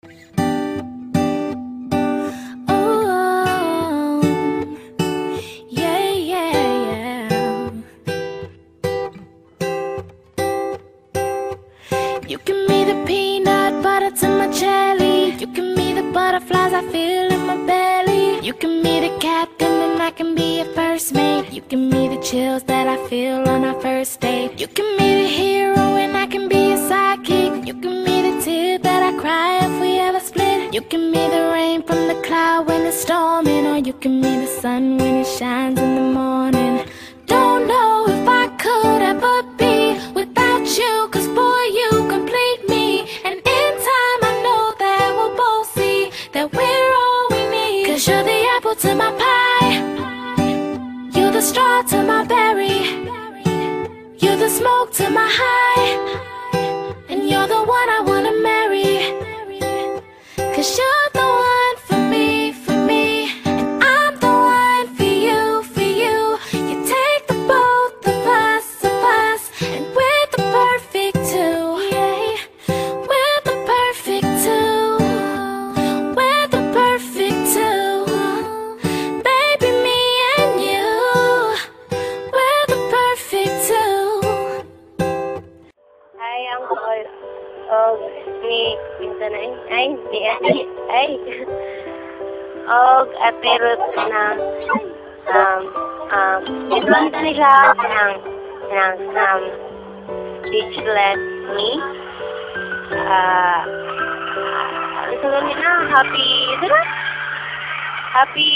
You give me the peanut butter to my jelly. You give me the butterflies I feel in my belly. You give me the captain and I can be your first mate. You give me the chills that I feel on our first date. You give me the hero and I can be your sidekick. You give me the tear that I cry if we ever split. You give me the rain from the cloud when it's storming. Or you give me the sun when it shines in the morning. Don't know if I could ever be without you, 'cause boy, you complete me. And in time I know that we'll both see that we're all we need. 'Cause you're the apple to my pie, you're the straw to my berry, you're the smoke to my high, and you're the one I wanna marry. 'Cause you're the one for me, and I'm the one for you, for you. You take the both of us, and we're the perfect two. Yeah, we're the perfect two. We're the perfect two. Baby, me and you, we're the perfect two. Hi, Uncle. Ni minsan ay Ate Ruth na nagwanta nila ng speechless me. Ano sabi nila? Happy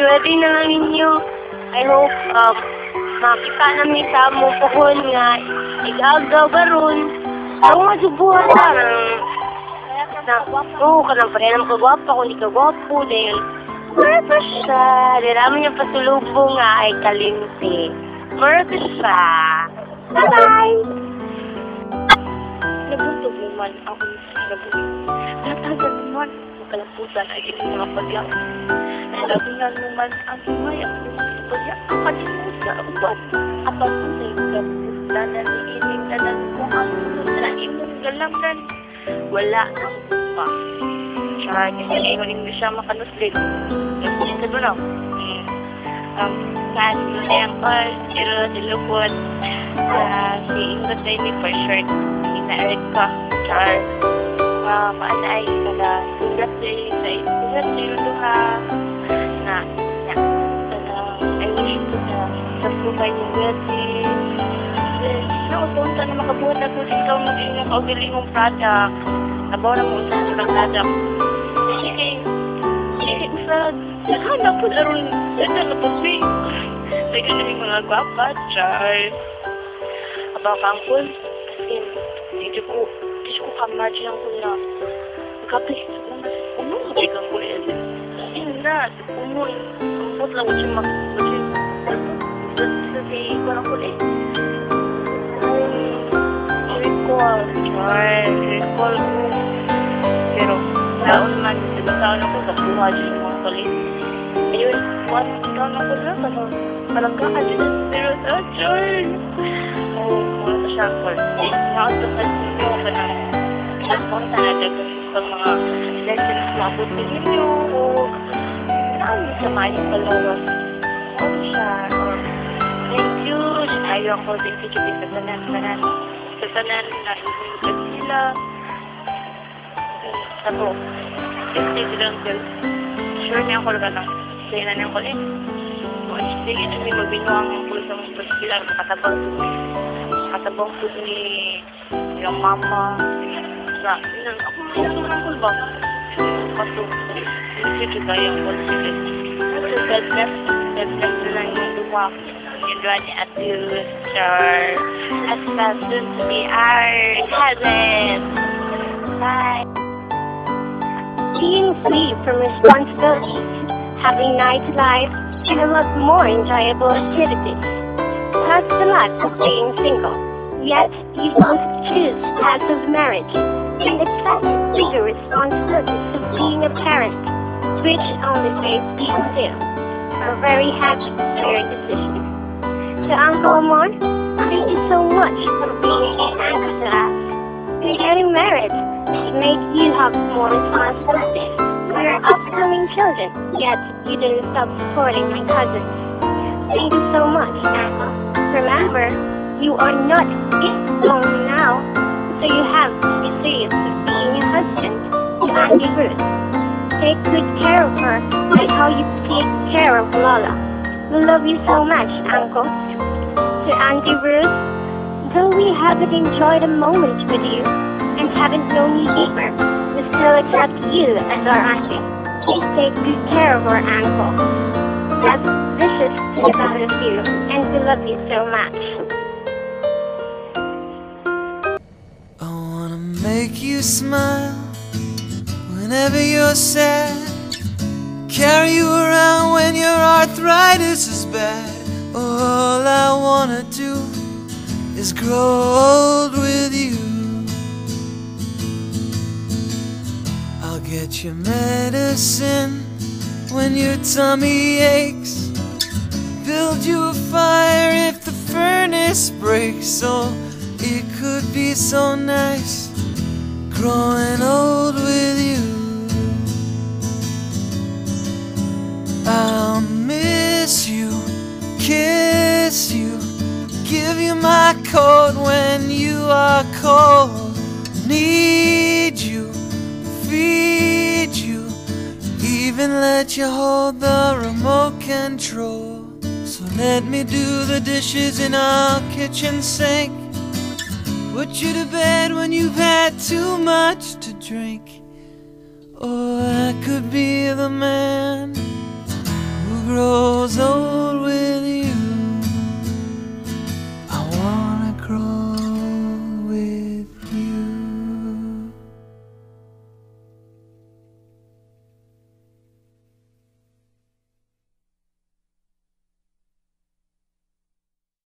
wedding na lang ninyo. I hope makita namin sa mong puhon nga igagaw baron. Ako nga subuhan kanang parehan ko gwapo, kung di ka gwapo, dahil marapa siya. Diraman niya pasulubong nga ay kalimpi. Marapa siya. Bye-bye! Nabutog naman ako natagal naman. Makalaputan ay hindi mga pagyak. Nalabihan naman ang imay ako pagyak. Ang kalimutan ang buwan. Apag ko sa ikap. Nananiinig na nagmukhang na imong galamnan. Wala nang pa. Siya, kasi hindi siya makanuslit. Kasi ka doon ako. Kasi doon yung call, pero silupot. Si Ingot ay ni for short. Ina-earth ka. Char. Maanay ka na. Sugat sa'yo duha. I wish ko na sa sumay yung wedding. Naunta na makabuhat na kung ikaw maging nakaugiling mong product. Nabaw na mo sa ng product. Sige, usad. Naghanap po na rin. Ito na po sweet. Sige namin mga gwapa, Charles. Abaw ka, Uncle. Kasi, hindi ko kamagin ang kula. Kapag umungabay kang kula. Kasi na, umuy. Umpot lang ko siya mag-kula. Kasi, ikaw ang kula. Recall ko. Pero, taon man, taon ako, kapuha dyan yung mga kalit. Ayun, taon ako lang, palangga dyan. Pero, John! Mula sa Shankle. Nakatupad ninyo ka ng Shankle talaga sa mga lessons na abutin ninyo o ano sa mayang palawas. Ano siya? Thank you. Ayaw ako din kikitin sa tanan. Sa tanan na inulit sila. Ako, kasi silang sure niya ako lang. Kaya na niya ko sige, hindi mabinuang ang pulo sa mga sila. Katabang po ni yung mama. Ako mayroon ang kulba. Kato, hindi kaya ang kulba sila. Kato, God bless na lang yung duwa. Ni Ate Ruth, as well soon to be our cousin. Bye. Being free from responsibilities, having nightlife, and a lot more enjoyable activities. Hurts a lot of being single, yet you both choose paths of marriage and accept bigger responsibilities of being a parent, which only makes people feel are very happy for your decision. To Uncle Amor, thank you so much for being an anchor to us. You're getting married. It made you have more responsibilities for your upcoming children, yet you didn't stop supporting my cousins. Thank you so much, Uncle. Remember, you are not it only now, so you have to be serious of being a husband to Auntie Ruth. Take good care of her, like how you take care of Lola. We love you so much, Uncle. To Auntie Ruth, though we haven't enjoyed a moment with you and haven't known you deeper, we still accept you as our auntie. Please take good care of our uncle. Best wishes to the both of you, and we love you so much. I wanna make you smile whenever you're sad, carry you around when your arthritis is bad. All I wanna do is grow old with you. I'll get you medicine when your tummy aches, build you a fire if the furnace breaks. Oh, it could be so nice growing old with you. I'll miss you, kiss you, give you my coat when you are cold. Need you, feed you, even let you hold the remote control. So let me do the dishes in our kitchen sink, put you to bed when you've had too much to drink. Or I could be the man who grows old